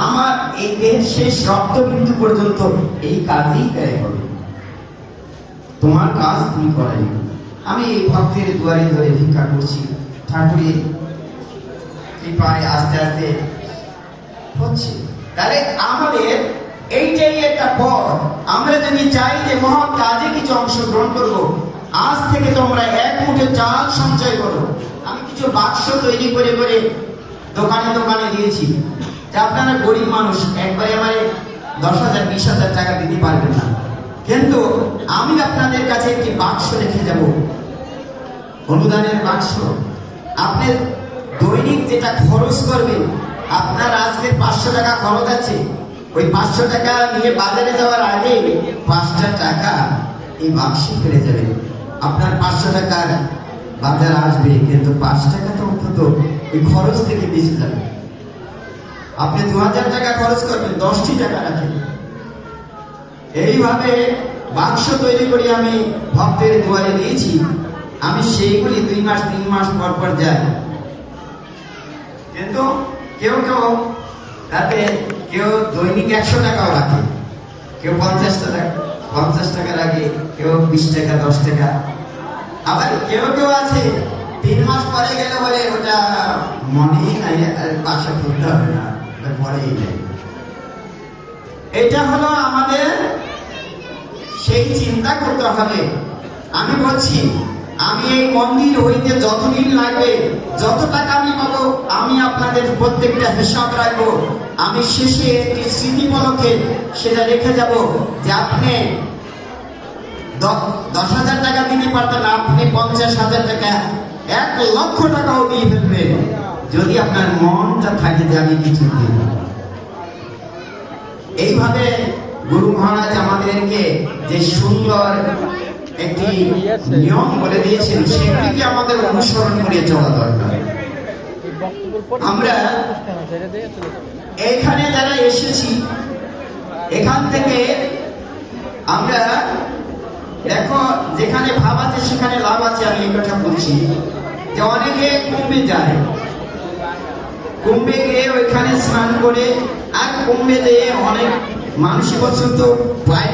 আমার এই দেহের শেষ রক্তবিন্দু পর্যন্ত এই কাজেই ব্যয় হবে। তোমার কাজ তুমি করাই। আমি এই ভক্তের দুয়ারে ধরে ভিক্ষা করছি, ঠাকুরের কৃপায় আস্তে আস্তে হচ্ছে। তাহলে আমাদের এইটাই একটা পথ। আমরা যদি চাই যে মহৎ কাজে কিছু অংশগ্রহণ করব, আজ থেকে তোমরা এক মুঠো চাল সঞ্চয় করো। আমি কিছু বাক্স তৈরি করে করে দোকানে দোকানে দিয়েছি যে আপনারা গরিব মানুষ, একবারে আমারে 10,000 20,000 টাকা দিতে পারবেন না, কিন্তু আমি আপনাদের কাছে একটি বাক্স রেখে যাব, অনুদানের বাক্স। আপনি দৈনিক যেটা খরচ করবেন, আপনার আজকে 500 টাকা খরচ আছে, ওই 500 টাকা নিয়ে বাজারে যাওয়ার আগে 5টা টাকা এই বাক্সে ফেলে যাবে। আপনার 500 টাকার বাজার আসবে, কিন্তু 5 টাকা তো অন্তত এই খরচ থেকে বেঁচে যাবে। আপনি 2000 টাকা খরচ করবেন, 10টি টাকা রাখেন। এইভাবে বাক্স তৈরি করে আমি ভক্তের দুয়ারে দিয়েছি। আমি সেইগুলি 2 মাস 3 মাস পর পর যাই, কিন্তু কেউ কেউ তাতে কেউ দৈনিক 100 টাকাও রাখে, কেউ 50 টাকা রাখে, কেউ 20 টাকা 10 টাকা। আবার কেউ কেউ আছে 3 মাস পরে গেলে বলে ওটা মনেই নাই, বাক্স খুলতে হবে না, ওটা পরেই নেই। এটা হলো আমাদের সেই চিন্তা করতে হবে। আমি বলছি, আমি এই মন্দির হইতে যতদিন লাগবে, যত টাকা আমি পাবো, আমি আপনাদের প্রত্যেকটা হিসাব রাখবো। আমি শেষে একটি স্মৃতিপলকে সেটা রেখে যাব যে আপনি 10,000 টাকা দিতে পারতেন, আপনি 50,000 টাকা 1 লক্ষ টাকাও দিয়ে ফেলবেন, যদি আপনার মনটা থাকে যে আমি কিছু দিই। এইভাবে গুরু মহারাজ আমাদেরকে যে সুন্দর একটি নিয়ম বলে দিয়েছেন, সেটিকে আমাদের অনুসরণ করে চলা দরকার। আমরা এখানে যারা এসেছি, এখান থেকে আমরা দেখো, যেখানে ভাব আছে সেখানে লাভ আছে। আমি এই কথা বলছি যে অনেকে কুম্ভে যায়, কুম্ভে গিয়ে ওইখানে স্নান করে, আর কুম্ভে যেয়ে অনেক মানুষ পর্যন্ত